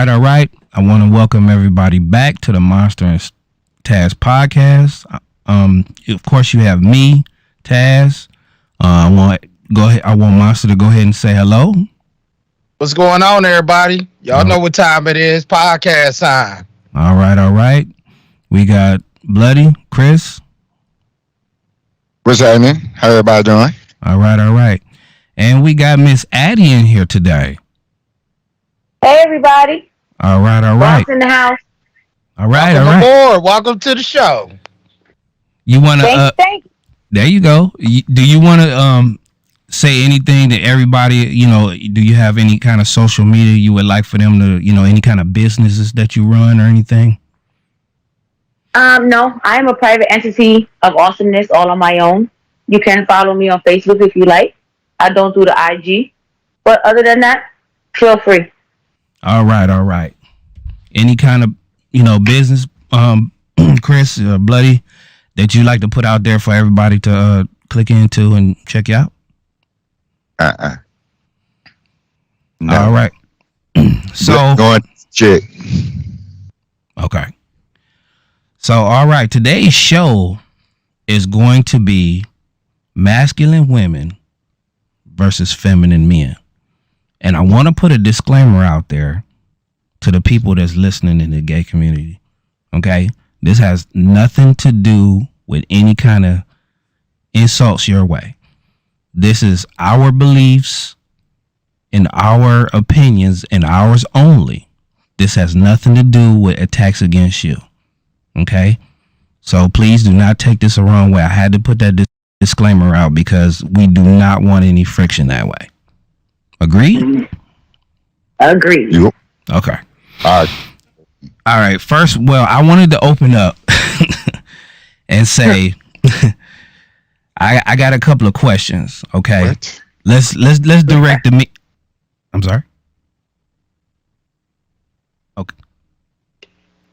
All right. I want to welcome everybody back to the Monsta and Tazz podcast. Of course, you have me, Tazz. I want Monsta to go ahead and say hello. What's going on, everybody? Y'all know what time it is. Podcast time. All right. We got Bloody, Chris. What's happening? How everybody doing? All right. And we got Miss Addie in here today. Hey, everybody. All right. Boss in the house. All right. Welcome aboard. Welcome to the show. You want to... Thank you. There you go. Do you want to say anything to everybody? Do you have any kind of social media you would like for them to, any kind of businesses that you run or anything? No, I am a private entity of awesomeness all on my own. You can follow me on Facebook if you like. I don't do the IG. But other than that, feel free. All right. Any kind of, business, Chris, Bloody, that you like to put out there for everybody to click into and check you out? No. All right. So going check. Okay. So all right, today's show is going to be masculine women versus feminine men. And I want to put a disclaimer out there to the people that's listening in the gay community. Okay? This has nothing to do with any kind of insults your way. This is our beliefs and our opinions and ours only. This has nothing to do with attacks against you. Okay? So please do not take this the wrong way. I had to put that disclaimer out because we do not want any friction that way. Agreed? Agreed. Yep. Okay. All right. First, I wanted to open up and say I got a couple of questions. Okay. What? Let's direct the me. I'm sorry. Okay.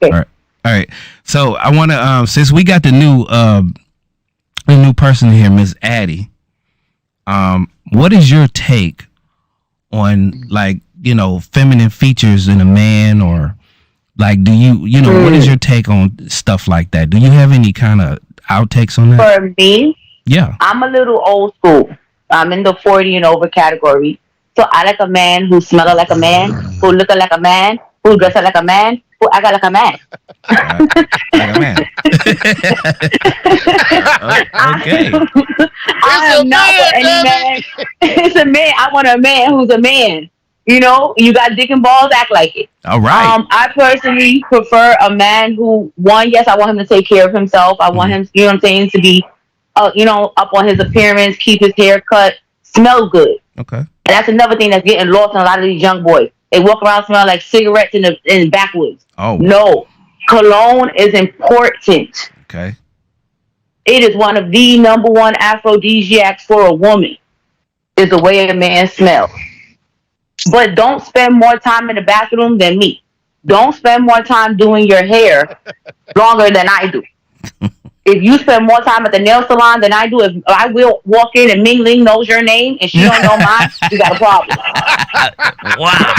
All right. So I want to since we got the new person here, Miss Addie. What is your take on feminine features in a man, or do you what is your take on stuff like that? Do you have any kind of outtakes on that? For me, yeah, I'm a little old school. I'm in the 40 and over category. So I like a man who smells like a man, who looks like a man, who dresses like a man, who acts like a man. Like a man. Okay. I am not for any man. It's a man. I want a man who's a man. You got dick and balls, act like it. All right. I personally prefer a man who, yes, I want him to take care of himself. I want him, to be, up on his appearance, keep his hair cut, smell good. Okay. And that's another thing that's getting lost in a lot of these young boys. They walk around smelling like cigarettes in the backwoods. Oh. No. Cologne is important. Okay. It is one of the number one aphrodisiacs for a woman, is the way a man smells. But don't spend more time in the bathroom than me. Don't spend more time doing your hair longer than I do. If you spend more time at the nail salon than I do, if I will walk in and Ming Ling knows your name and she don't know mine, you got a problem. Wow.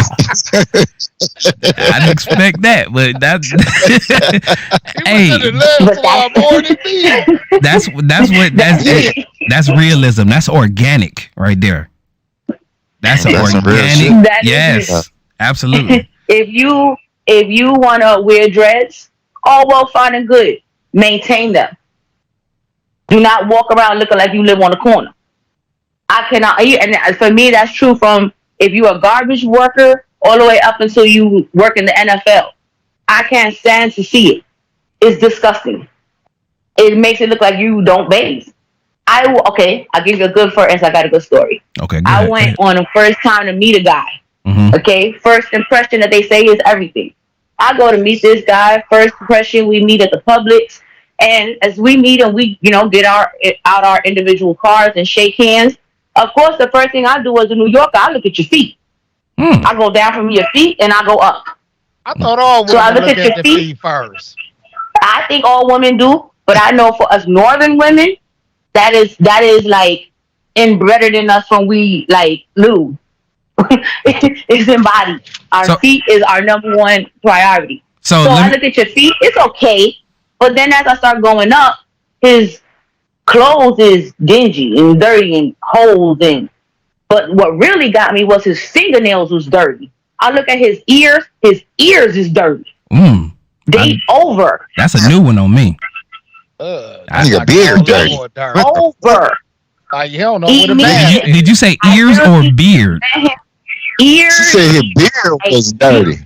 I didn't expect that, but that's that's realism. That's organic right there. That's organic. Yes, absolutely. If you want to wear dreads, all well, fine and good. Maintain them. Do not walk around looking like you live on the corner. I cannot, and for me, that's true from if you're a garbage worker all the way up until you work in the NFL. I can't stand to see it. It's disgusting. it makes it look like you don't bathe. I'll give you a good first. I got a good story. Okay, go I ahead. went on the first time to meet a guy. Mm-hmm. Okay, first impression that they say is everything. I go to meet this guy. First impression, we meet at the Publix, and as we meet and we, get out our individual cars and shake hands. Of course, the first thing I do as a New Yorker, I look at your feet. I go down from your feet and I go up. I thought all women I look look at at your the feet first. I think all women do, but I know for us Northern women, that is like embedded in us when we like lose. It's embodied. Our feet is our number one priority. So I look at your feet, it's okay. But then as I start going up, his clothes is dingy and dirty and holes in. But what really got me was his fingernails was dirty. I look at his ears is dirty. Date over. That's a new one on me. I need a beard dirty. Over. You don't know what a man. Did you say ears or beard? Ears. She said his beard was dirty.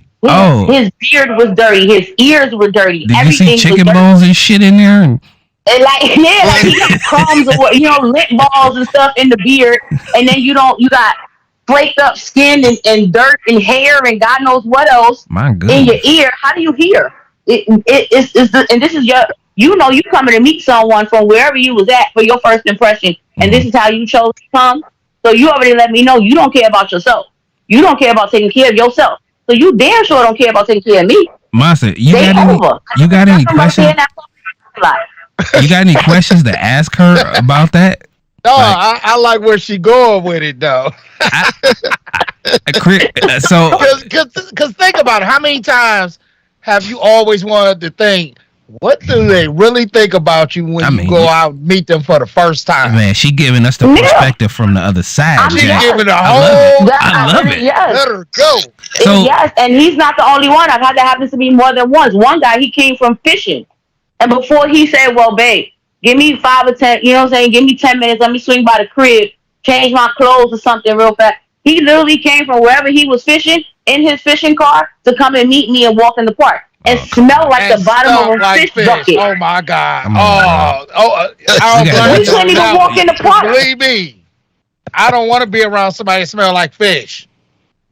His beard was dirty. His ears were dirty. Did you see chicken bones and shit in there? And like he got crumbs or lint balls and stuff in the beard, and then you got flaked up skin and dirt and hair and God knows what else in your ear. How do you hear? And this is you coming to meet someone from wherever you was at for your first impression, and this is how you chose to come. So you already let me know you don't care about yourself. You don't care about taking care of yourself. So you damn sure don't care about taking care of me. Monsta, you got any questions? You got any questions to ask her about that? No, I like where she going with it though. So, because think about it. How many times have you always wanted to think, what do they really think about you when you go out and meet them for the first time? Man, she giving us the perspective from the other side. She's giving the whole. I love it. Yes. Let her go. So, yes, and he's not the only one. I've had that happen to me more than once. One guy, he came from fishing. And before he said, well, babe, give me 5 or 10, you know what I'm saying? Give me 10 minutes. Let me swing by the crib, change my clothes or something real fast. He literally came from wherever he was fishing in his fishing car to come and meet me and walk in the park. And smell like the bottom of a fish bucket. Oh my God. We couldn't even walk in the park. Believe me, I don't want to be around somebody that smell like fish.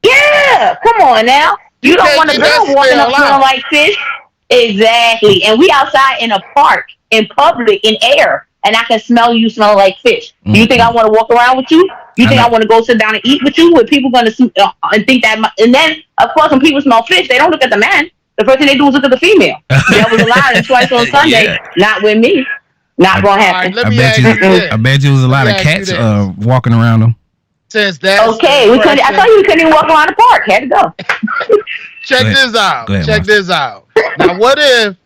Yeah, come on now. You don't want a girl walking up smelling like fish. Exactly. And we outside in a park, in public, in air, and I can smell you smelling like fish. Do you think I want to walk around with you? You think I want to go sit down and eat with you? Where people going to and think that? And then, of course, when people smell fish, they don't look at the man. The first thing they do is look at the female. There was a lot and twice on Sunday. Yeah. Not with me. Not going to happen. Right, I bet you was a lot of cats walking around them. Since that. Okay, I told you we couldn't even walk around the park. Had to go. Check this out. Now, what if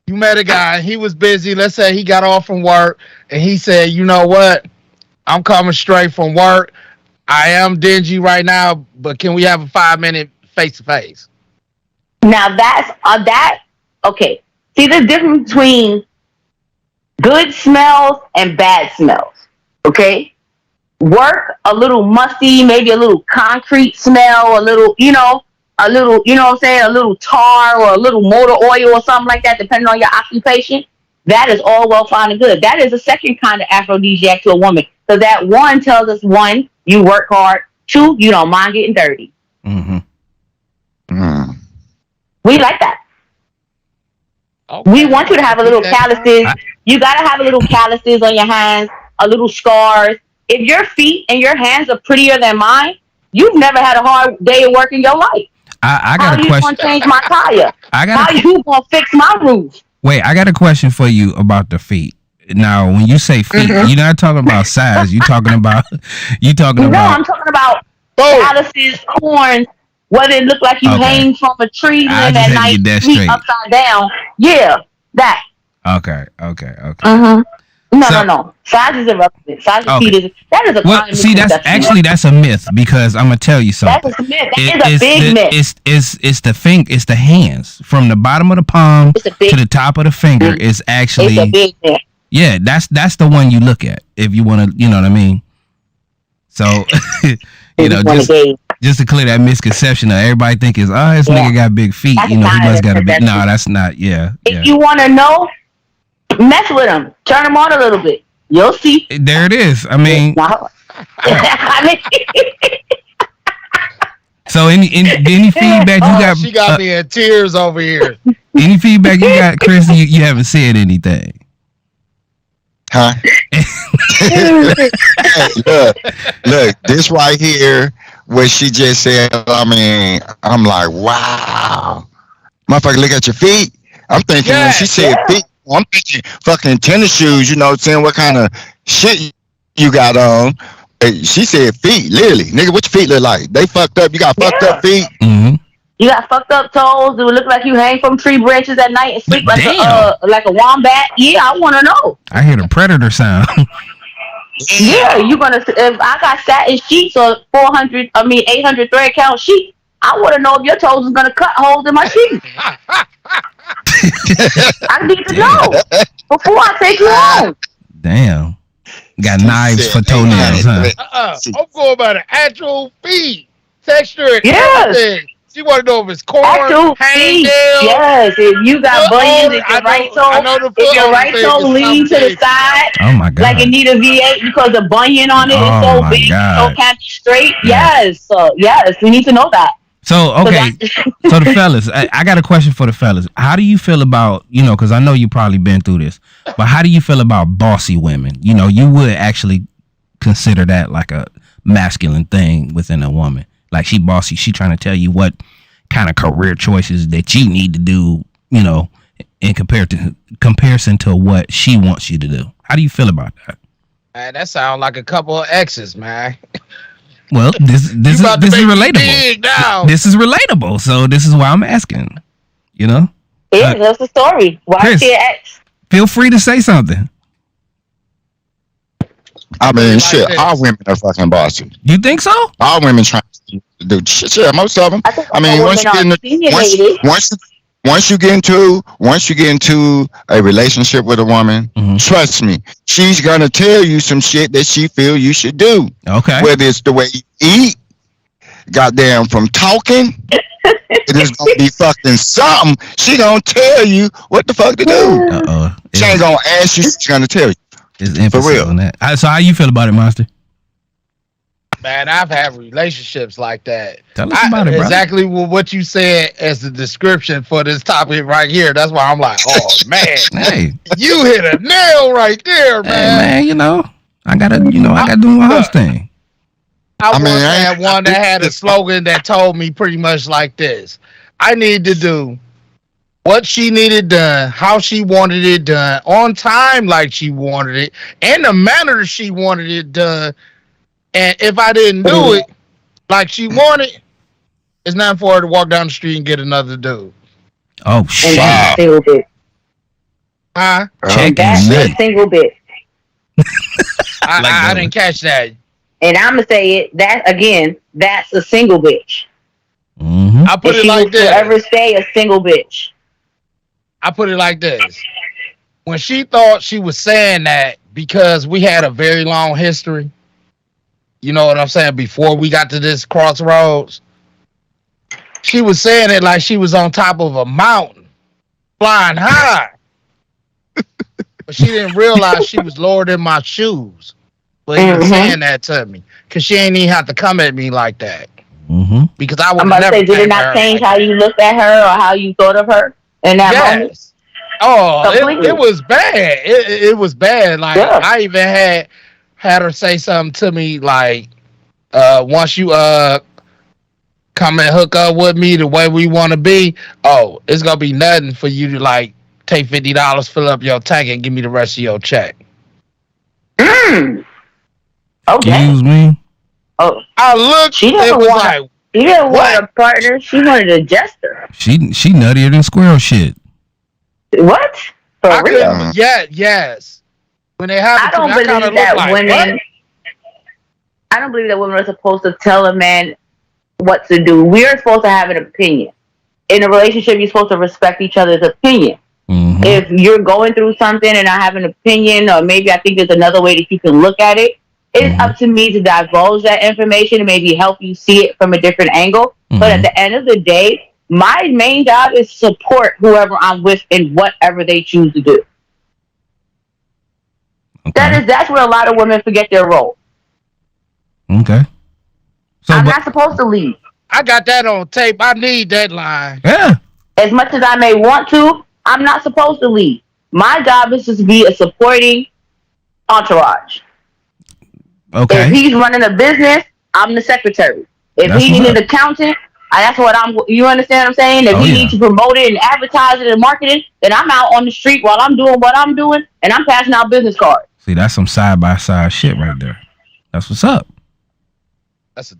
you met a guy, he was busy, let's say he got off from work, and he said, you know what, I'm coming straight from work. I am dingy right now, but can we have a 5-minute face-to-face? Now, that's okay. See, the difference between good smells and bad smells, okay? Work, a little musty, maybe a little concrete smell, a little, you know what I'm saying, a little tar or a little motor oil or something like that, depending on your occupation. That is all well, fine, and good. That is the second kind of aphrodisiac to a woman. So that one tells us, one, you work hard. 2, you don't mind getting dirty. We like that. Okay. We want you to have a little calluses. You got to have a little calluses on your hands, a little scars. If your feet and your hands are prettier than mine, you've never had a hard day of work in your life. I got a question. How you going to change my tire? How you going to fix my roof? Wait, I got a question for you about the feet. Now, when you say feet, you're not talking about size. You're talking about. No, I'm talking about calluses, corns. Whether it look like you hang from a tree limb at night, feet upside down. Yeah, that. Okay. No. Size is irrelevant. Size of feet is that is a common misconception. That's a myth because I'm gonna tell you something. That's a myth. That is a big myth. It's the hands from the bottom of the palm to the top of the finger is actually. It's a big myth. Yeah, that's the one you look at if you want to. You know what I mean? So, just to clear that misconception that everybody think is, this nigga got big feet. That's he must got a big. No, that's not. Yeah. If you want to know, Mess with them. Turn them on a little bit. You'll see. There it is. I mean, so any feedback you got? She got me in tears over here. Any feedback you got, Chris? You haven't said anything. Huh? look, this right here, what she just said. I mean, I'm like, wow, motherfucker, look at your feet. I'm thinking when she said feet, I'm thinking fucking tennis shoes. You know what I'm saying? What kind of shit you got on? She said feet, literally. Nigga, what your feet look like? They fucked up. You got fucked up feet. Mm-hmm. You got fucked up toes. It would look like you hang from tree branches at night and sleep like a wombat. Yeah, I want to know. I hear the predator sound. Yeah, you gonna. If I got satin sheets or 800 thread count sheets, I want to know if your toes is gonna cut holes in my sheets. I need to know before I take you home. Damn. Got knives for toenails, huh? I'm going by the actual feet, texture, and everything. She want to know if it's corn, hangnails. Yes, if you got bunions, if your right toe leans to the side, oh my god, like it need a V8 because the bunion on it is so big, so can't be straight. Yes, we need to know that. So okay, so the fellas, I got a question for the fellas. How do you feel about, because I know you probably been through this, but how do you feel about bossy women? You would actually consider that like a masculine thing within a woman. Like she bossy, she trying to tell you what kind of career choices that you need to do, in comparison to what she wants you to do. How do you feel about that? Man, that sounds like a couple of exes, man. Well, this is relatable. This is relatable, so this is why I'm asking. Yeah, that's the story. Why Chris, she an ex? Feel free to say something. I mean, shit, all women are fucking bossy. You think so? All women trying to do shit. Yeah, most of them. I mean, once you get into a relationship with a woman, trust me, she's gonna tell you some shit that she feel you should do. Okay. Whether it's the way you eat, goddamn, from talking, it is gonna be fucking something. She gonna tell you what the fuck to do. She ain't gonna ask you. She's gonna tell you. It's emphasis for real on that. So how you feel about it, Monster? Man, I've had relationships like that. Tell us about it, bro. Exactly what you said as the description for this topic right here. That's why I'm like, oh man, hey, you hit a nail right there, man. Hey, man, I gotta do my house thing. I had one that had a slogan that told me pretty much like this: I need to do what she needed done, how she wanted it done, on time like she wanted it, and the manner she wanted it done. And if I didn't do it like she wanted, it's not for her to walk down the street and get another dude. Oh shit! That's a single bit. Huh? That's a single bit. I didn't catch that. And I'm gonna say it. That's a single bitch. Mm-hmm. I put it like this. She will forever stay a single bitch. I put it like this. When she thought she was saying that because we had a very long history, you know what I'm saying, before we got to this crossroads, she was saying it like she was on top of a mountain, flying high. But she didn't realize she was lower than my shoes. But even saying that to me, because she ain't even have to come at me like that. Mm-hmm. Because I would never say, did it not change how you looked at her or how you thought of her in that moment? Oh, it was bad. It was bad. Like I even had her say something to me like, once you come and hook up with me the way we want to be, it's gonna be nothing for you to like take $50, fill up your tank, and give me the rest of your check. Okay. Excuse me. Oh, I looked. She didn't want a partner. She wanted a jester. She nuttier than squirrel shit. What? For real? Yes. When they have, I don't believe that women. I don't believe that women are supposed to tell a man what to do. We are supposed to have an opinion. In a relationship, you're supposed to respect each other's opinion. Mm-hmm. If you're going through something and I have an opinion, or maybe I think there's another way that you can look at it, it's up to me to divulge that information and maybe help you see it from a different angle. Mm-hmm. But at the end of the day, my main job is support whoever I'm with in whatever they choose to do. Okay. That's where a lot of women forget their role. Okay. So, I'm not supposed to lead. I got that on tape. I need that line. Yeah. As much as I may want to, I'm not supposed to lead. My job is to be a supporting entourage. Okay. If he's running a business, I'm the secretary. If he needs an accountant, that's what I'm. You understand what I'm saying? If he needs to promote it and advertise it and market it, then I'm out on the street while I'm doing what I'm doing, and I'm passing out business cards. See, that's some side by side shit right there. That's what's up.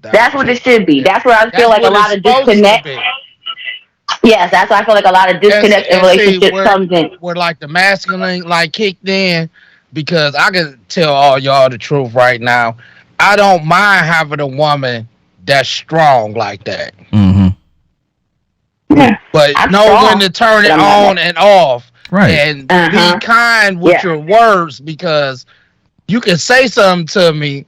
That's what it should be. That's where I feel like a lot of disconnect. Yes, that's why I feel like a lot of disconnect in relationships comes in. Where like the masculine like kicked in, because I can tell all y'all the truth right now. I don't mind having a woman that's strong like that. Mm-hmm. Yeah. But know when to turn it on and off. Right. And be kind with your words, because you can say something to me.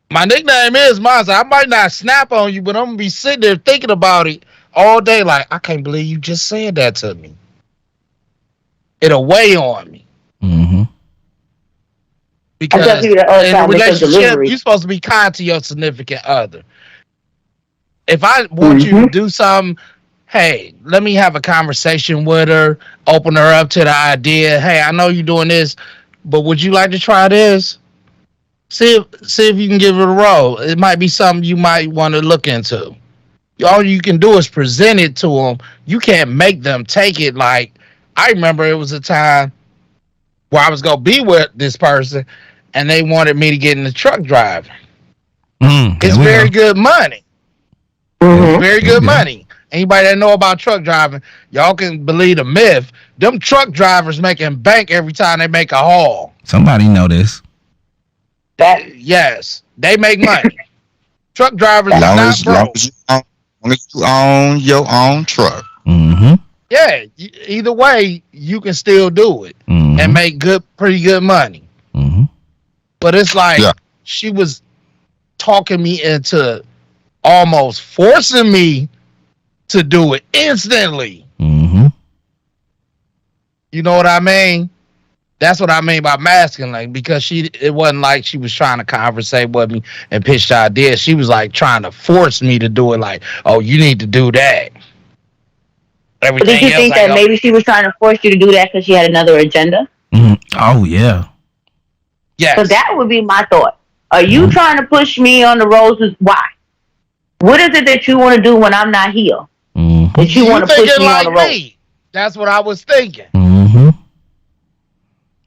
My nickname is Monsta. I might not snap on you, but I'm going to be sitting there thinking about it all day. Like, I can't believe you just said that to me. It'll weigh on me. Mm-hmm. Because in a relationship, you're supposed to be kind to your significant other. If I want you to do something, hey, let me have a conversation with her, open her up to the idea. Hey, I know you're doing this, but would you like to try this? See if you can give it a roll. It might be something you might want to look into. All you can do is present it to them. You can't make them take it. Like, I remember it was a time where I was going to be with this person, and they wanted me to get in the truck driving. It's very good money. It's very good money. Anybody that know about truck driving, y'all can believe the myth. Them truck drivers making bank every time they make a haul. Somebody know this. Yes, they make money. Truck drivers are not broke. Long as you own your own truck. Mm-hmm. Yeah, either way, you can still do it and make pretty good money. Mm-hmm. But it's like she was talking me into almost forcing me to do it instantly. Mm-hmm. You know what I mean? That's what I mean by masculine, because it wasn't like she was trying to conversate with me and pitch the idea. She was like trying to force me to do it. Like, oh, you need to do that. But did you think that maybe she was trying to force you to do that because she had another agenda? Mm-hmm. Oh yeah. Yes. So that would be my thought. Are you trying to push me on the roses? Why? What is it that you want to do when I'm not here? That you want to push me on the road? That's what I was thinking. Mm-hmm.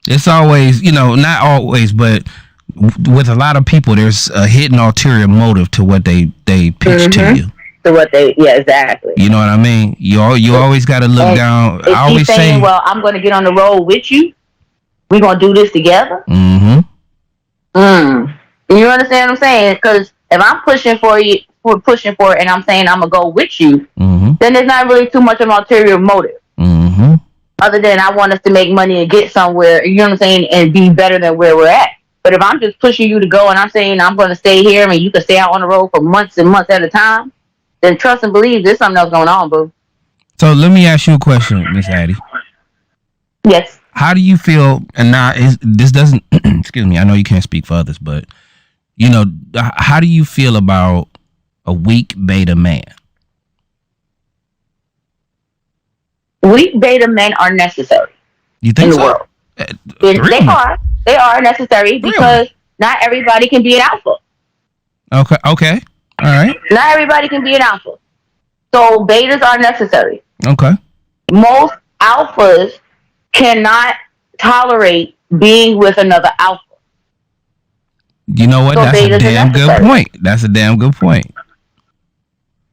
It's always, not always, but with a lot of people, there's a hidden ulterior motive to what they pitch to you. To what exactly. You know what I mean? You always got to look down. I always say, well, I'm going to get on the road with you. We're going to do this together. Mm-hmm. You understand what I'm saying? Because if I'm pushing for it, and I'm saying I'm going to go with you, then there's not really too much of an ulterior motive. Mm-hmm. Other than I want us to make money and get somewhere, you know what I'm saying, and be better than where we're at. But if I'm just pushing you to go and I'm saying I'm going to stay here and you can stay out on the road for months and months at a time, then trust and believe there's something else going on, boo. So let me ask you a question, Miss Addie. Yes. How do you feel, and now this doesn't, excuse me, I know you can't speak for others, but, how do you feel about a weak beta man? Weak beta men are necessary. You think in the world? They are necessary because not everybody can be an alpha. Okay. All right. Not everybody can be an alpha. So betas are necessary. Okay. Most alphas cannot tolerate being with another alpha. You know what? That's a damn good point. That's a damn good point.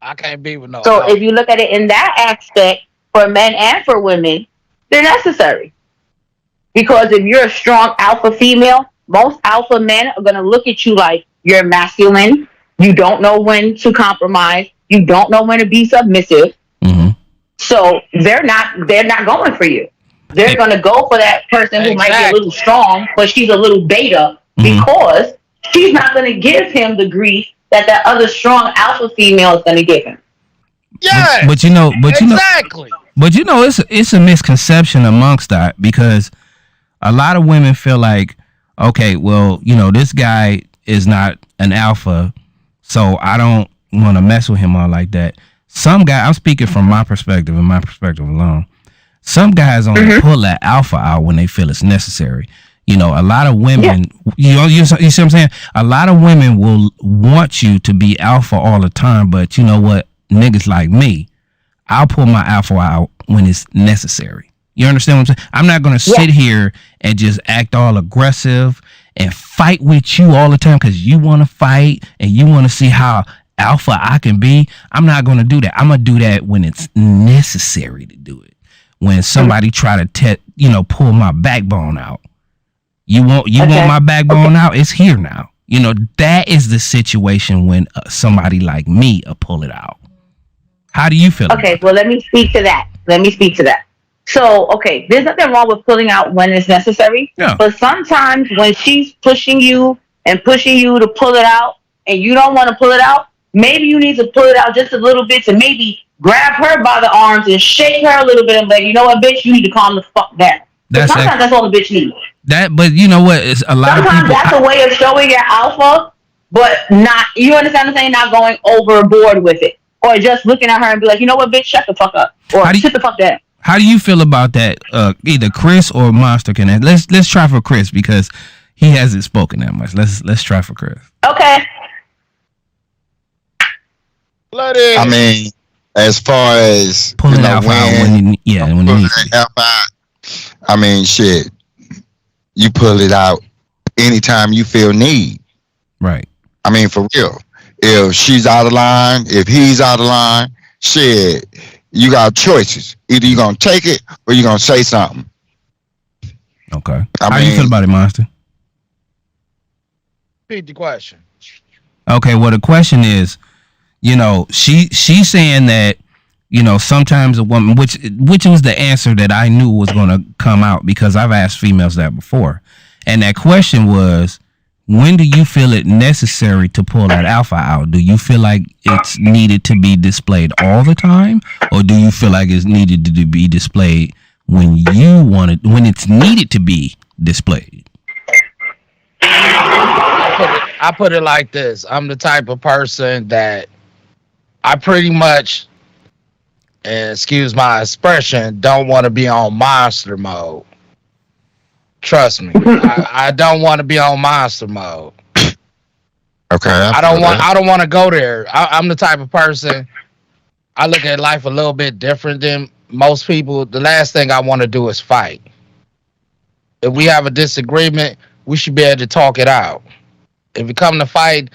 I can't be with no So alpha. if you look at it in that aspect, for men and for women, they're necessary. Because if you're a strong alpha female, most alpha men are going to look at you like you're masculine. You don't know when to compromise. You don't know when to be submissive. Mm-hmm. So they're not going for you. They're going to go for that person who might be a little strong, but she's a little beta because she's not going to give him the grief that other strong alpha female is going to give him. Yeah, but it's a misconception amongst that, because a lot of women feel like, okay, well, this guy is not an alpha, so I don't want to mess with him all like that. Some guy, I'm speaking from my perspective and my perspective alone. Some guys only pull that alpha out when they feel it's necessary. A lot of women, you see what I'm saying? A lot of women will want you to be alpha all the time, but you know what? Niggas like me, I'll pull my alpha out when it's necessary. You understand what I'm saying? I'm not going to sit here and just act all aggressive and fight with you all the time because you want to fight and you want to see how alpha I can be. I'm not going to do that. I'm going to do that when it's necessary to do it. When somebody try to pull my backbone out. You want my backbone out? It's here now. That is the situation when somebody like me will pull it out. How do you feel? Okay, well, let me speak to that. So, okay, there's nothing wrong with pulling out when it's necessary. Yeah. But sometimes when she's pushing you to pull it out and you don't want to pull it out, maybe you need to pull it out just a little bit to maybe grab her by the arms and shake her a little bit and be like, you know what, bitch, you need to calm the fuck down. Sometimes that's all the bitch needs. But you know what? It's a lot sometimes of people. That's a way of showing your alpha, but not. You understand what I'm saying? Not going overboard with it, or just looking at her and be like, you know what, bitch, shut the fuck up, or sit the fuck down. How do you feel about that? Either Chris or Monsta can. Let's try for Chris because he hasn't spoken that much. Let's try for Chris. Okay. I mean, as far as pulling out when you need to. I mean, shit. You pull it out anytime you feel need. Right. I mean, for real. If she's out of line, if he's out of line, shit, you got choices. Either you're going to take it or you're going to say something. Okay. How do you feel about it, Monsta? Repeat the question. Okay, well, the question is, she's saying that, sometimes a woman, which was the answer that I knew was going to come out because I've asked females that before. And that question was, when do you feel it necessary to pull that alpha out? Do you feel like it's needed to be displayed all the time? Or do you feel like it's needed to be displayed when it's needed to be displayed? I put it like this. I'm the type of person that I pretty much, and excuse my expression, don't want to be on monster mode. Trust me, I don't want to be on monster mode. Okay. I don't want to go there. I'm the type of person, I look at life a little bit different than most people. The last thing I want to do is fight. If we have a disagreement, we should be able to talk it out. If it come to fight,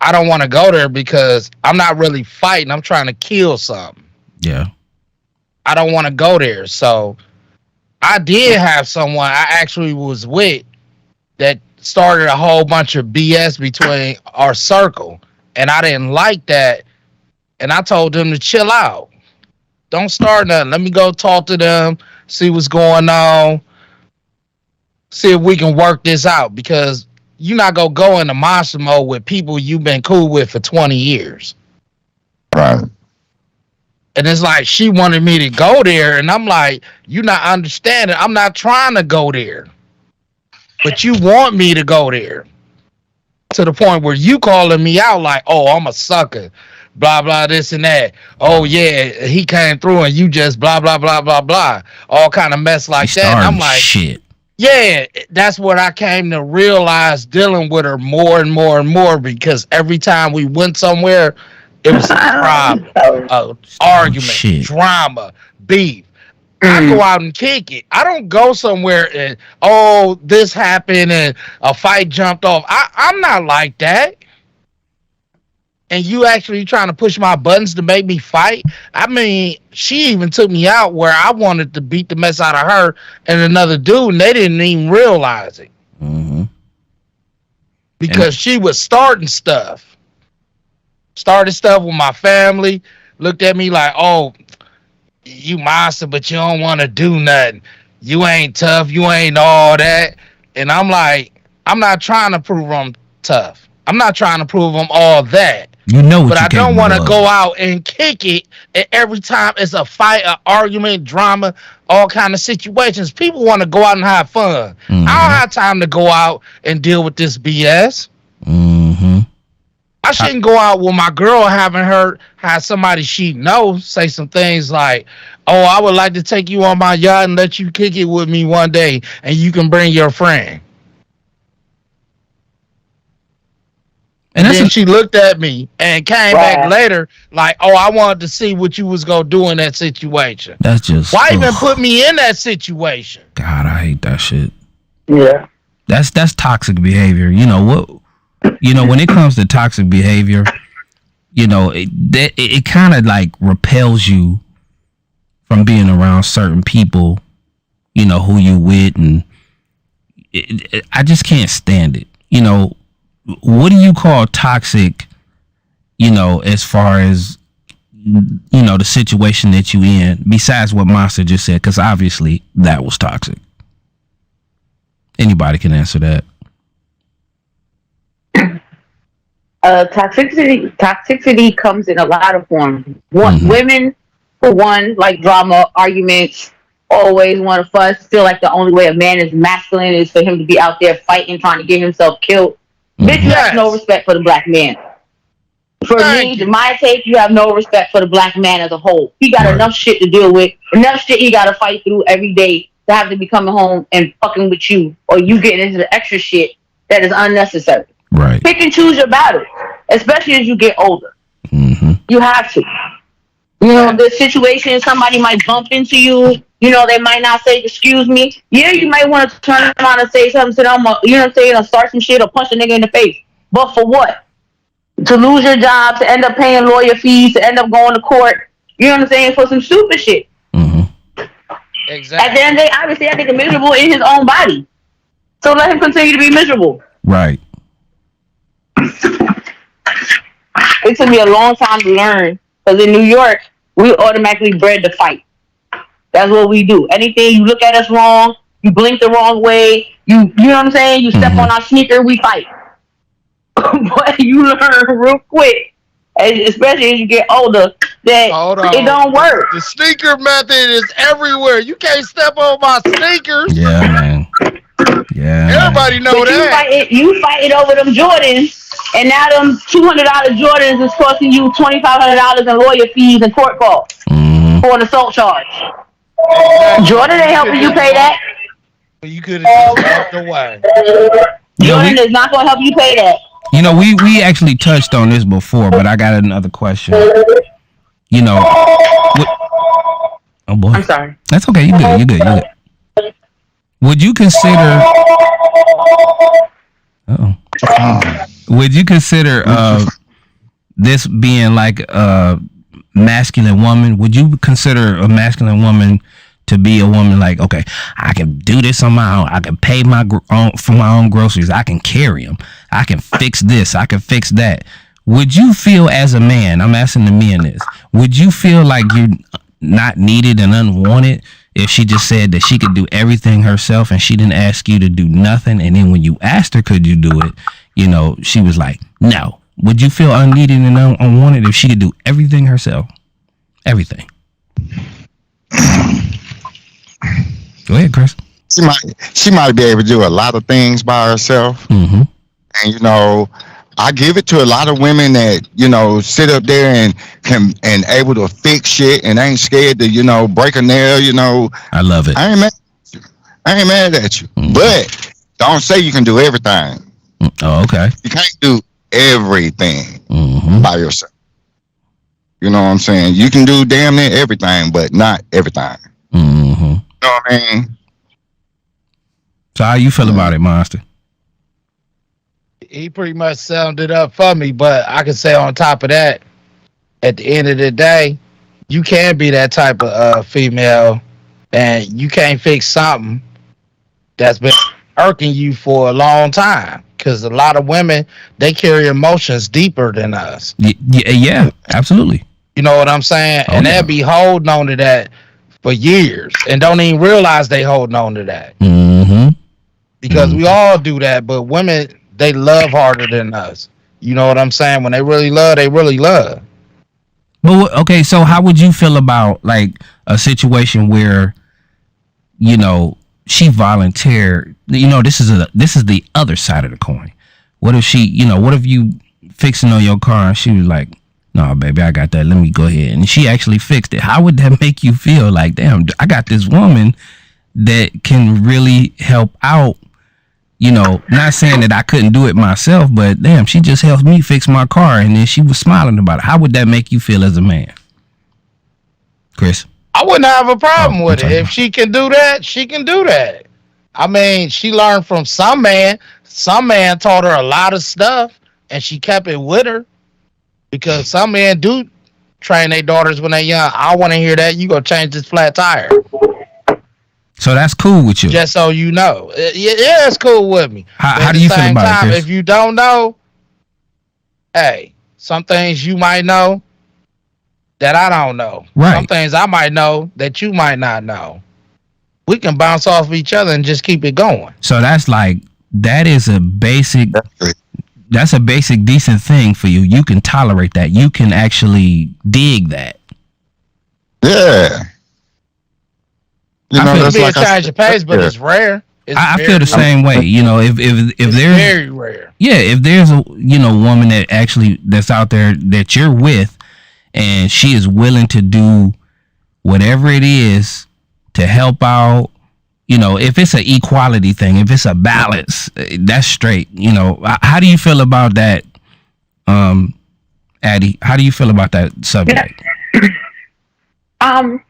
I don't want to go there because I'm not really fighting. I'm trying to kill something. Yeah. I don't want to go there. So I did have someone I actually was with that started a whole bunch of BS between our circle. And I didn't like that. And I told them to chill out. Don't start nothing. Let me go talk to them, see what's going on, see if we can work this out. Because you're not going to go into monster mode with people you've been cool with for 20 years. Right. And it's like she wanted me to go there. And I'm like, you're not understanding. I'm not trying to go there. But you want me to go there. To the point where you calling me out like, oh, I'm a sucker. Blah, blah, this and that. Oh, yeah, he came through and you just blah, blah, blah, blah, blah. All kind of mess like that. And I'm like, shit. Yeah, that's what I came to realize dealing with her more and more and more, because every time we went somewhere, it was a problem, argument, drama, beef. I go out and kick it. I don't go somewhere and, oh, this happened and a fight jumped off. I'm not like that. And you actually trying to push my buttons to make me fight? I mean, she even took me out where I wanted to beat the mess out of her and another dude, and they didn't even realize it. Mm-hmm. Because she was starting stuff. Started stuff with my family. Looked at me like, oh, you monster, but you don't want to do nothing. You ain't tough. You ain't all that. And I'm like, I'm not trying to prove I'm tough. I'm not trying to prove I'm all that. You know what but I don't want to go out and kick it. And every time it's a fight, an argument, drama, all kind of situations. People want to go out and have fun. I don't have time to go out and deal with this BS. I shouldn't go out with my girl having her have somebody she knows say some things like, "Oh, I would like to take you on my yacht and let you kick it with me one day, and you can bring your friend." And then she looked at me and came back later like, "Oh, I wanted to see what you was gonna do in that situation." That's just why even put me in that situation? God, I hate that shit. Yeah, that's toxic behavior. You know what? You know, when it comes to toxic behavior, you know, it kind of like repels you from being around certain people, you know, who you with, and I just can't stand it. You know, what do you call toxic, you know, as far as, you know, the situation that you in, besides what Monsta just said, because obviously that was toxic. Anybody can answer that. Toxicity comes in a lot of forms. Women, for one, like drama, arguments, always want to fuss, feel like the only way a man is masculine is for him to be out there fighting, trying to get himself killed. Bitch, you have no respect for the black man. For me, my take, you have no respect for the black man as a whole. He got enough shit to deal with, enough shit he got to fight through every day to have to be coming home and fucking with you, or you getting into the extra shit that is unnecessary. Right. Pick and choose your battles, especially as you get older. You have to. You know, the situation, somebody might bump into you. You know, they might not say, "Excuse me." Yeah, you might want to turn around and say something to them, you know what I'm saying, or start some shit or punch a nigga in the face. But for what? To lose your job, to end up paying lawyer fees, to end up going to court. You know what I'm saying? For some stupid shit. Exactly. At the end of the day, obviously, I think he's miserable in his own body. So let him continue to be miserable. Right. It took me a long time to learn, because in New York, we automatically bred to fight. That's what we do. Anything you look at us wrong, you blink the wrong way, you know what I'm saying? You step on our sneaker, we fight. But you learn real quick, especially as you get older, that it don't work. The sneaker method is everywhere. You can't step on my sneakers. Yeah, man. Yeah. Everybody know but that. You fighting over them Jordans, and now them $200 Jordans is costing you $2,500 in lawyer fees and court costs for an assault charge. Jordan ain't helping you pay that. You could have just walked away. Jordan is not going to help you pay that. You know, we actually touched on this before, but I got another question. You know, oh boy, I'm sorry. That's okay. You good. Would you consider? Would you consider this being like a masculine woman? Would you consider a masculine woman to be a woman like, okay, I can do this on my own. I can pay for my own groceries. I can carry them. I can fix this. I can fix that. Would you feel as a man, I'm asking the men this, would you feel like you're not needed and unwanted if she just said that she could do everything herself and she didn't ask you to do nothing? And then when you asked her, could you do it? You know, she was like, no. Would you feel unneeded and unwanted if she could do everything herself? Everything. Go ahead, Chris. She might be able to do a lot of things by herself. And, you know, I give it to a lot of women that, you know, sit up there and able to fix shit and ain't scared to, you know, break a nail, you know. I love it. I ain't mad at you. But don't say you can do everything. Oh, okay. You can't do everything by yourself. You know what I'm saying? You can do damn near everything, but not everything. You know what I mean? So how you feel about it, Monsta? He pretty much summed it up for me, but I can say on top of that, at the end of the day, you can be that type of female, and you can't fix something that's been irking you for a long time. Because a lot of women, they carry emotions deeper than us. Yeah, absolutely. You know what I'm saying? And they'll be holding on to that for years and don't even realize they holding on to that. Because we all do that, but women, they love harder than us. You know what I'm saying? When they really love, they really love. But okay, so how would you feel about like a situation where, you know, she volunteered? You know, this is the other side of the coin. What if she, you know, what if you fixing on your car and she was like, "No, baby, I got that. Let me go ahead," and she actually fixed it. How would that make you feel? Like, damn, I got this woman that can really help out. You know, not saying that I couldn't do it myself, but damn, she just helped me fix my car, and then she was smiling about it. How would that make you feel as a man, Chris? I wouldn't have a problem with it. If she can do that, she can do that. I mean, she learned from some man. Some man taught her a lot of stuff, and she kept it with her. Because some men do train their daughters when they're young. I want to hear that. You go change this flat tire. So that's cool with you. Just so you know. Yeah, it's cool with me. How do you feel about it, Chris? If you don't know, hey, some things you might know that I don't know. Right. Some things I might know that you might not know. We can bounce off of each other and just keep it going. So that's a basic decent thing for you. You can tolerate that. You can actually dig that. Yeah. You know, that's like a change of pace, but it's rare. I feel the same way. You know, if there's very rare. Yeah, if there's a woman that's out there that you're with, and she is willing to do whatever it is to help out. You know, if it's an equality thing, if it's a balance, that's straight. You know, how do you feel about that, Addie? How do you feel about that subject? From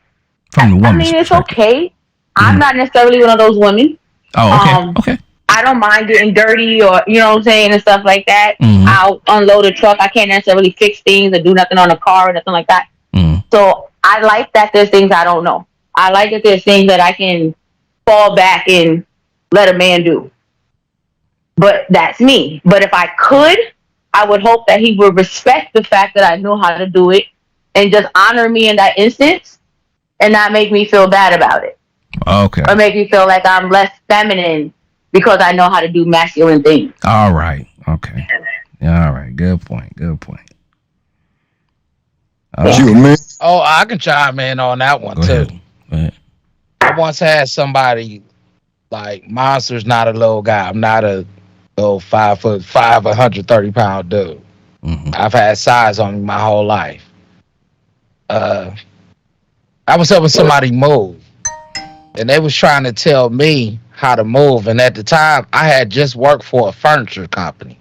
the woman's it's okay. I'm not necessarily one of those women. Oh, okay. Okay. I don't mind getting dirty or, you know what I'm saying, and stuff like that. Mm-hmm. I'll unload a truck. I can't necessarily fix things or do nothing on a car or nothing like that. Mm-hmm. So I like that there's things I don't know. I like that there's things that I can fall back and let a man do. But that's me. But if I could, I would hope that he would respect the fact that I know how to do it and just honor me in that instance and not make me feel bad about it. Okay. Or make me feel like I'm less feminine because I know how to do masculine things. All right. Okay. All right. Good point. Oh, I can chime in on that one too. Go ahead. I once had somebody like Monster's not a little guy. I'm not a little 5'5", 130-pound dude. Mm-hmm. I've had size on me my whole life. I was helping somebody move, and they was trying to tell me how to move. And at the time, I had just worked for a furniture company,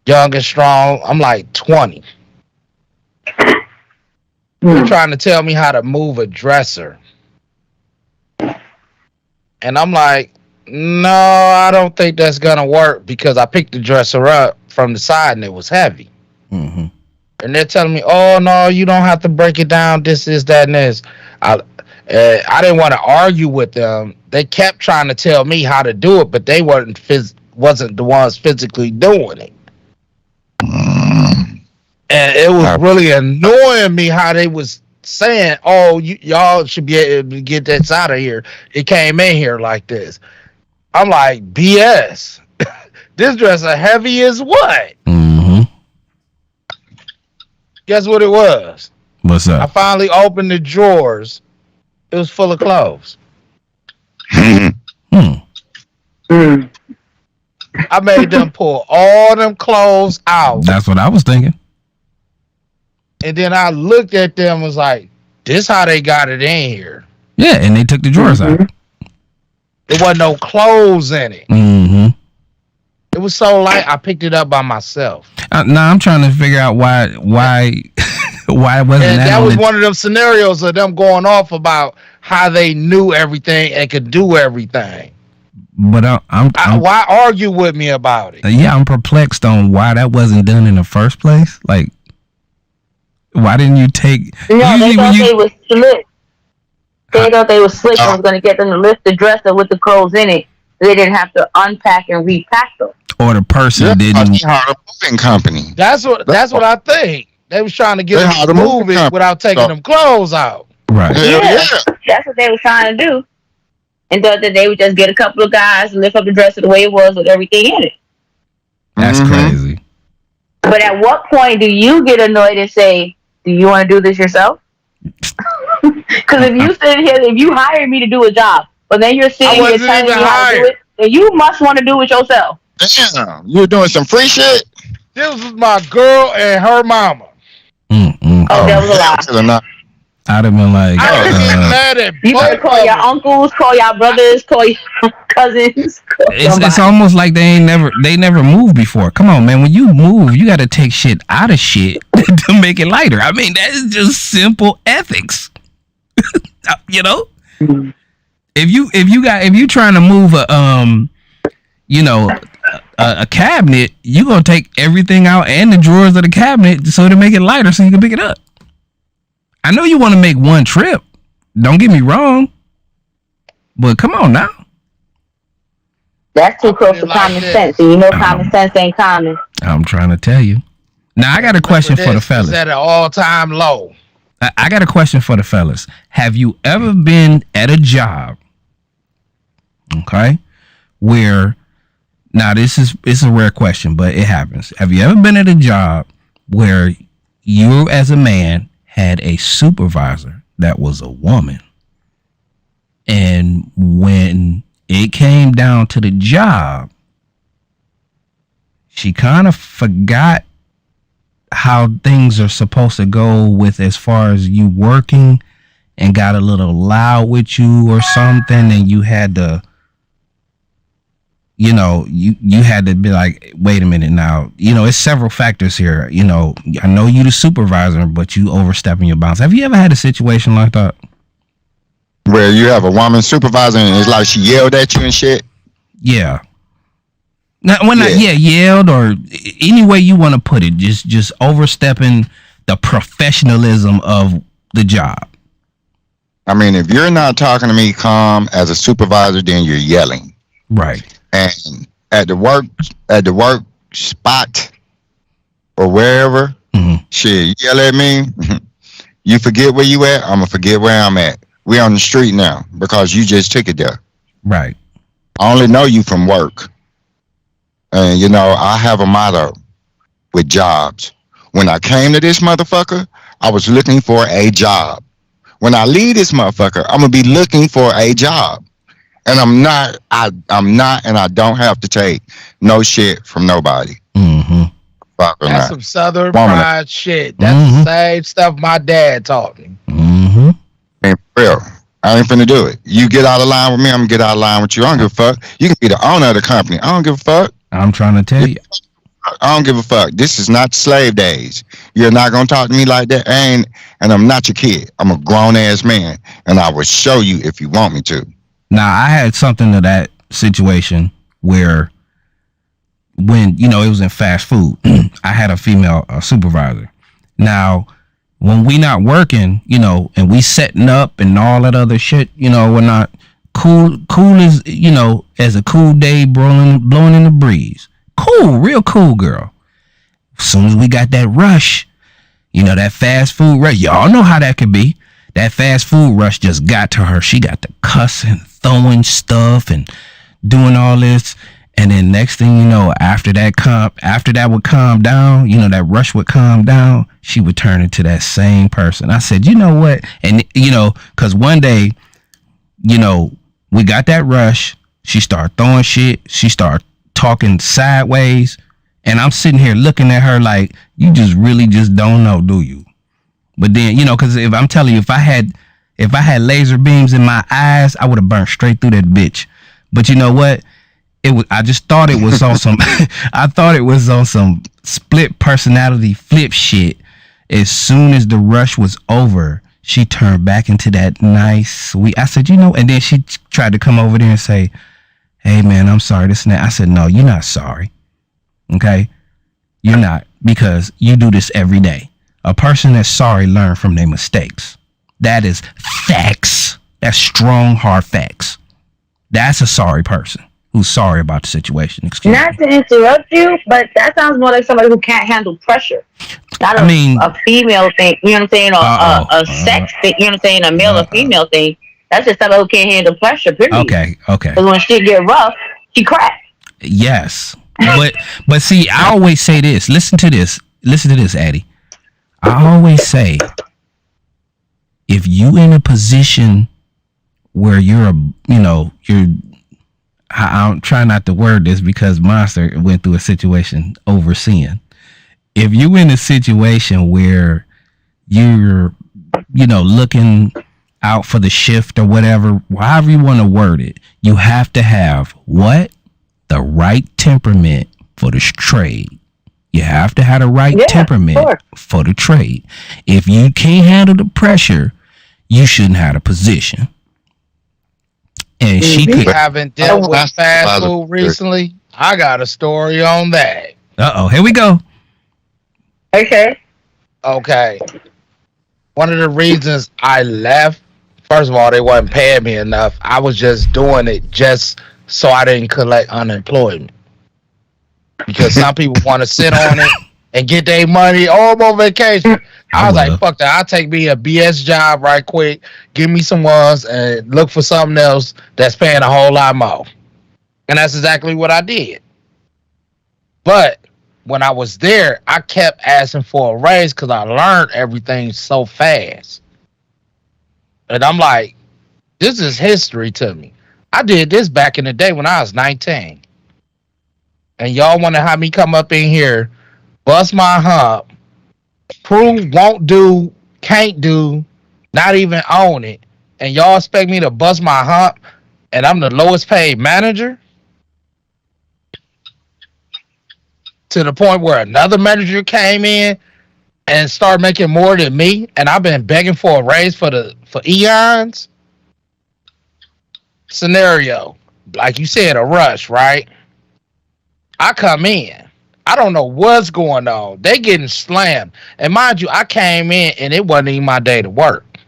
young and strong. I'm like 20. They're trying to tell me how to move a dresser. And I'm like, no, I don't think that's going to work, because I picked the dresser up from the side and it was heavy. Mm-hmm. And they're telling me, oh, no, you don't have to break it down. This, that, and this. I didn't want to argue with them. They kept trying to tell me how to do it, but they wasn't the ones physically doing it. And it was really annoying me how they was saying, oh, y'all should be able to get this out of here. It came in here like this. I'm like, BS. This dresser heavy as what? Mm-hmm. Guess what it was? What's up? I finally opened the drawers. It was full of clothes. I made them pull all them clothes out. That's what I was thinking. And then I looked at them and was like, this how they got it in here. Yeah, and they took the drawers out. There wasn't no clothes in it. Mm-hmm. It was so light, I picked it up by myself. Now I'm trying to figure out why why wasn't and that was one of them scenarios of them going off about how they knew everything and could do everything. But why argue with me about it? Yeah, I'm perplexed on why that wasn't done in the first place. Like, why didn't you take? No, they thought they was slick. They thought they was slick and was going to get them to lift the dresser with the clothes in it. They didn't have to unpack and repack them. Or the person didn't. Hired a moving company. That's what I think. They was trying to get them to move it without taking them clothes out. Right. Yeah, that's what they was trying to do. And thought that they would just get a couple of guys and lift up the dresser the way it was with everything in it. That's crazy. But at what point do you get annoyed and say, "Do you want to do this yourself?" Because if you sit here, if you hire me to do a job, but then you're sitting here telling me how to do it, then you must want to do it yourself. Damn, you're doing some free shit. This was my girl and her mama. Oh, that was a lie. I'd have been like, I would get mad at you better call your uncles, call your brothers, call your cousins. It's almost like they never moved before. Come on, man. When you move, you got to take shit out of shit to make it lighter. I mean, that is just simple ethics. You know, if you trying to move a cabinet, you gonna take everything out and the drawers of the cabinet so to make it lighter so you can pick it up. I know you want to make one trip. Don't get me wrong. But come on now. That's too close to common sense. And you know common sense ain't common. I'm trying to tell you. Now, I got a question for the fellas. It's at an all-time low. I got a question for the fellas. Have you ever been at a job, okay, where, now it's a rare question, but it happens. Have you ever been at a job where you as a man had a supervisor that was a woman, and when it came down to the job, she kind of forgot how things are supposed to go with as far as you working, and got a little loud with you or something, and you had to, you had to be like, wait a minute now, it's several factors here. I know you the supervisor, but you overstepping your bounds. Have you ever had a situation like that? Where you have a woman supervisor and it's like she yelled at you and shit? Yeah. Not yelled, or any way you want to put it, just overstepping the professionalism of the job. I mean, if you're not talking to me calm as a supervisor, then you're yelling. Right. And at the work spot or wherever, shit, you yell at me, you forget where you at, I'm gonna forget where I'm at. We on the street now because you just took it there. Right. I only know you from work. And I have a motto with jobs. When I came to this motherfucker, I was looking for a job. When I leave this motherfucker, I'm gonna be looking for a job. And I'm not, and I don't have to take no shit from nobody. That's some Southern pride shit. That's the same stuff my dad taught me. And for real, I ain't finna do it. You get out of line with me, I'm gonna get out of line with you. I don't give a fuck. You can be the owner of the company. I don't give a fuck. I'm trying to tell you. I don't give a fuck. This is not slave days. You're not gonna talk to me like that. And I'm not your kid. I'm a grown ass man, and I will show you if you want me to. Now, I had something to that situation where when, it was in fast food, I had a female supervisor. Now, when we not working, and we setting up and all that other shit, we're not cool as, as a cool day blowing in the breeze. Cool, real cool girl. As soon as we got that rush, that fast food rush, y'all know how that could be. That fast food rush just got to her. She got to cussing, throwing stuff and doing all this. And then next thing you know, after that would calm down, that rush would calm down, she would turn into that same person. I said, you know what? And, because one day, we got that rush. She started throwing shit. She started talking sideways. And I'm sitting here looking at her like, you really don't know, do you? But then, because if I'm telling you, if I had laser beams in my eyes, I would have burned straight through that bitch. But you know what? I just thought it was on some. I thought it was on some split personality flip shit. As soon as the rush was over, she turned back into that nice, sweet. I said, and then she tried to come over there and say, "Hey man, I'm sorry, this and that." I said, "No, you're not sorry. Okay, you're not, because you do this every day. A person that's sorry learn from their mistakes. That is facts. That's strong, hard facts. That's a sorry person who's sorry about the situation." Excuse me. Not to interrupt you, but that sounds more like somebody who can't handle pressure. Not a female thing, you know what I'm saying, or a sex thing, you know what I'm saying, a male or female thing. That's just somebody who can't handle pressure, period. Okay. Because when shit get rough, she cracks. Yes. but see, I always say this. Listen to this, Addie. I always say, if you in a position where I'm trying not to word this because Monsta went through a situation overseeing. If you in a situation where you're, looking out for the shift or whatever, however you want to word it, you have to have what? The right temperament for the trade. You have to have the right temperament for the trade. If you can't handle the pressure, you shouldn't have a position. And she could. Haven't dealt with fast food recently. I got a story on that. Here we go. Okay. One of the reasons I left, first of all, they wasn't paying me enough. I was just doing it just so I didn't collect unemployment. Because some people want to sit on it and get their money. Oh, I'm on vacation. I was like, fuck that. I'll take me a BS job right quick, give me some ones, and look for something else that's paying a whole lot more. And that's exactly what I did. But when I was there, I kept asking for a raise because I learned everything so fast. And I'm like, this is history to me. I did this back in the day when I was 19. And y'all want to have me come up in here, bust my hump, prove won't do, can't do, not even own it. And y'all expect me to bust my hump and I'm the lowest paid manager? To the point where another manager came in and started making more than me, and I've been begging for a raise for eons. Scenario, like you said, a rush, right? I come in. I don't know what's going on. They getting slammed. And mind you, I came in and it wasn't even my day to work.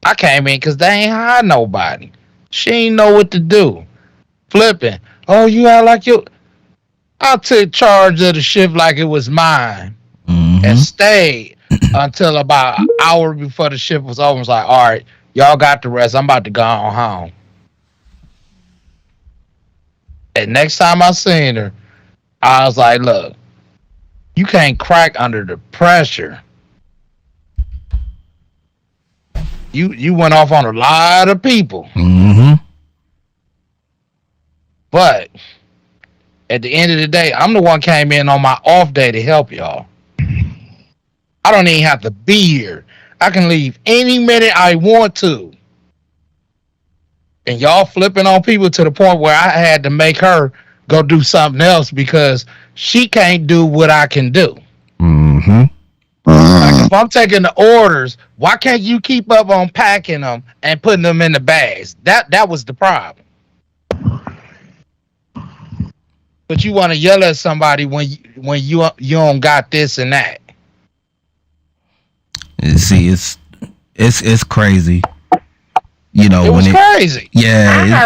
I came in because they ain't hired nobody. She ain't know what to do. Flipping. Oh, you act like you... I took charge of the shift like it was mine and stayed until about an hour before the shift was over. I was like, all right, y'all got the rest. I'm about to go on home. And next time I seen her, I was like, look, you can't crack under the pressure. You went off on a lot of people. But at the end of the day, I'm the one came in on my off day to help y'all. I don't even have to be here. I can leave any minute I want to. And y'all flipping on people to the point where I had to make her go do something else because she can't do what I can do. Like if I'm taking the orders, why can't you keep up on packing them and putting them in the bags? That was the problem. But you want to yell at somebody when you don't got this and that. See, it's crazy. You know, it was crazy. Yeah.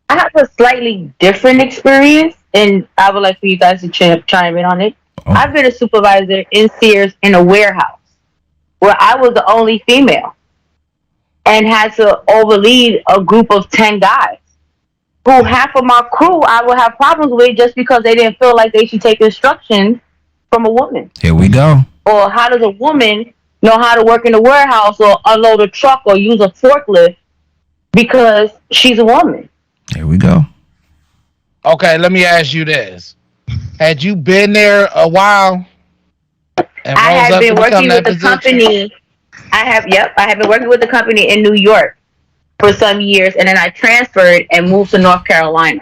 I have a slightly different experience, and I would like for you guys to chime in on it. I've been a supervisor in Sears in a warehouse where I was the only female and had to overlead a group of 10 guys who half of my crew I would have problems with just because they didn't feel like they should take instructions from a woman. Here we go. Or how does a woman know how to work in a warehouse or unload a truck or use a forklift because she's a woman? Here we go. Okay, let me ask you this. Had you been there a while? I have been working with the company. I have been working with the company in New York for some years, and then I transferred and moved to North Carolina.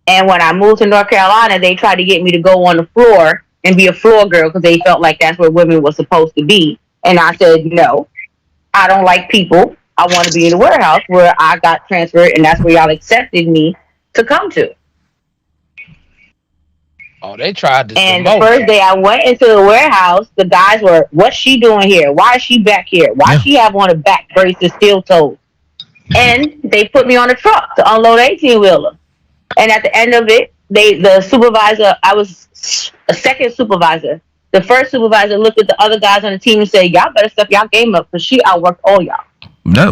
And when I moved to North Carolina, they tried to get me to go on the floor and be a floor girl because they felt like that's where women were supposed to be. And I said, no, I don't like people. I want to be in the warehouse where I got transferred, and that's where y'all accepted me to come to. Oh, they tried to. And the first day I went into the warehouse, the guys were, what's she doing here? Why is she back here? Why does she have on a back brace and steel toes? And they put me on a truck to unload 18-wheeler. And at the end of it, the supervisor, I was a second supervisor. The first supervisor looked at the other guys on the team and said, y'all better step y'all game up because she outworked all y'all. That's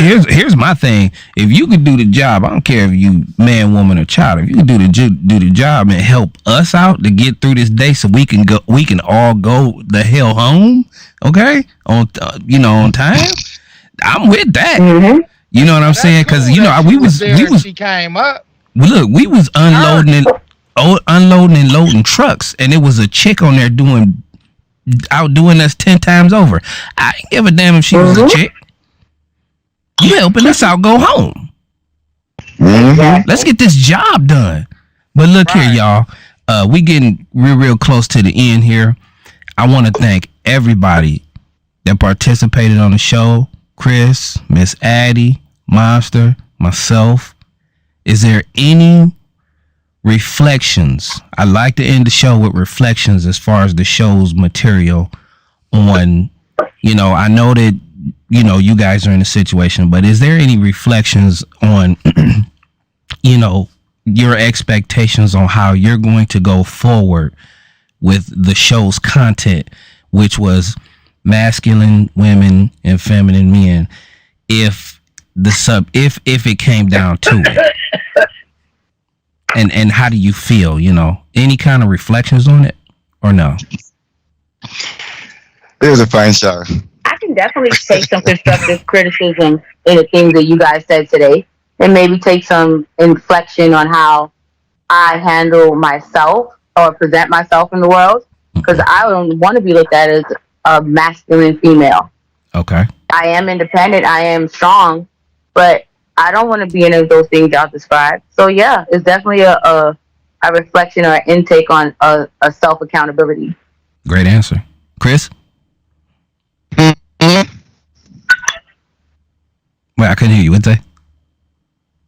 here's my thing. If you could do the job, I don't care if you man, woman, or child. If you can do the job and help us out to get through this day, so we can all go the hell home. Okay, on time. I'm with that. Mm-hmm. You know what I'm saying? Because we was she came up. Look, we was unloading and loading trucks, and it was a chick on there outdoing us 10 times over. I ain't give a damn if she was a chick. You helping us out, go home. Mm-hmm. Let's get this job done. But look here, y'all. We getting real close to the end here. I want to thank everybody that participated on the show. Chris, Miss Addie, Monster, myself. Is there any reflections? I like to end the show with reflections as far as the show's material on, I know that, you guys are in a situation, but is there any reflections on, your expectations on how you're going to go forward with the show's content, which was masculine women and feminine men, if it came down to it? And how do you feel, any kind of reflections on it or no? It was a fine show. I can definitely take some constructive criticism in the things that you guys said today, and maybe take some inflection on how I handle myself or present myself in the world, because I don't want to be looked at as a masculine female. Okay. I am independent, I am strong, but I don't want to be any of those things y'all described. So yeah, it's definitely a reflection or an intake on a self accountability. Great answer, Chris. Mm-hmm. Wait, I couldn't hear you. What'd you say?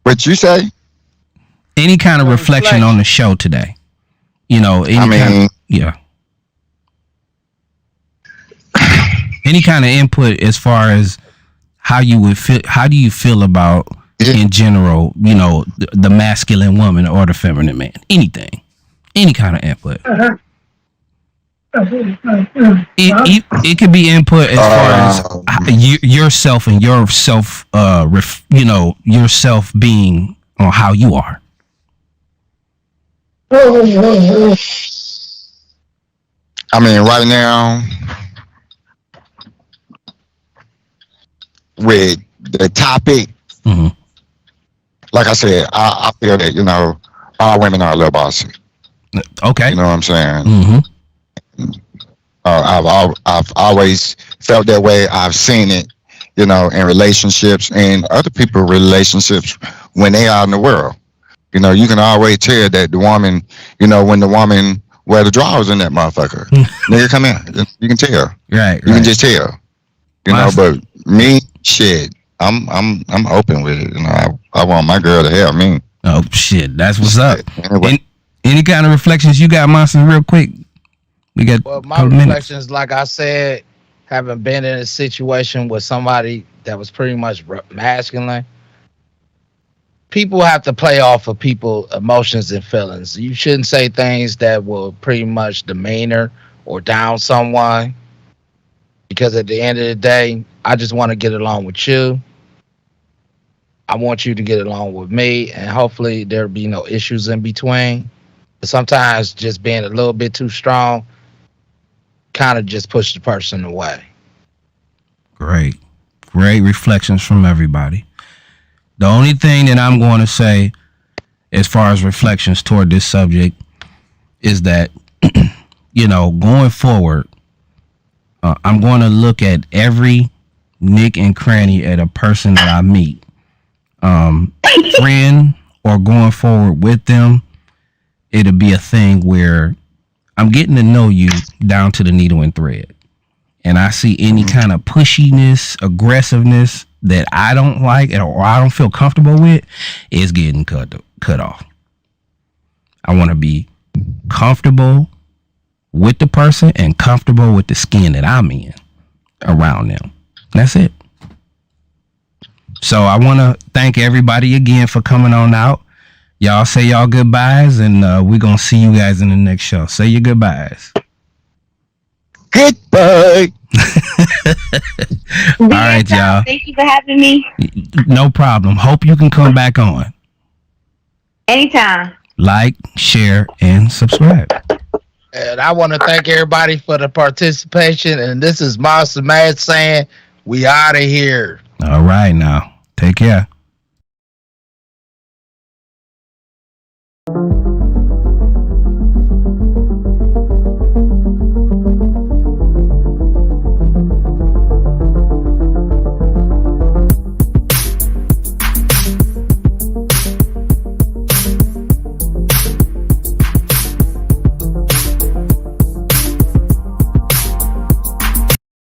What you say? Any kind of reflection on the show today? Yeah. Any kind of input as far as how you would feel? How do you feel about, in general, the masculine woman or the feminine man? Anything, any kind of input. It could be input as far as yourself and yourself, yourself being on how you are. I mean, right now, with the topic, mm-hmm. Like I said, I feel that, all women are a little bossy. Okay. You know what I'm saying? Mm-hmm. I've always felt that way. I've seen it, in relationships and other people's relationships when they are in the world. You can always tell that the woman, when the woman wear the drawers in that motherfucker. Nigga, come in. You can tell. Right. You can just tell. But me, shit, I'm open with it. I want my girl to help me. Oh shit, that's what's up. Anyway. Any kind of reflections you got, Monster, real quick? We got my reflections, like I said, having been in a situation with somebody that was pretty much masculine. People have to play off of people's emotions and feelings. You shouldn't say things that will pretty much demeanor or down someone, because at the end of the day, I just want to get along with you. I want you to get along with me, and hopefully there'll be no issues in between. But sometimes just being a little bit too strong kind of just push the person away. Great reflections from everybody. The only thing that I'm going to say as far as reflections toward this subject is that, going forward, I'm going to look at every nick and cranny at a person that I meet, friend or going forward with them. It'll be a thing where I'm getting to know you down to the needle and thread. And I see any kind of pushiness, aggressiveness that I don't like or I don't feel comfortable with is getting cut off. I want to be comfortable with the person and comfortable with the skin that I'm in around them. That's it. So I want to thank everybody again for coming on out. Y'all say y'all goodbyes, and we're going to see you guys in the next show. Say your goodbyes. Goodbye. All right, y'all. Thank you for having me. No problem. Hope you can come back on. Anytime. Like, share, and subscribe. And I want to thank everybody for the participation. And this is Monsta Mad saying, we out of here. All right, now. Take care.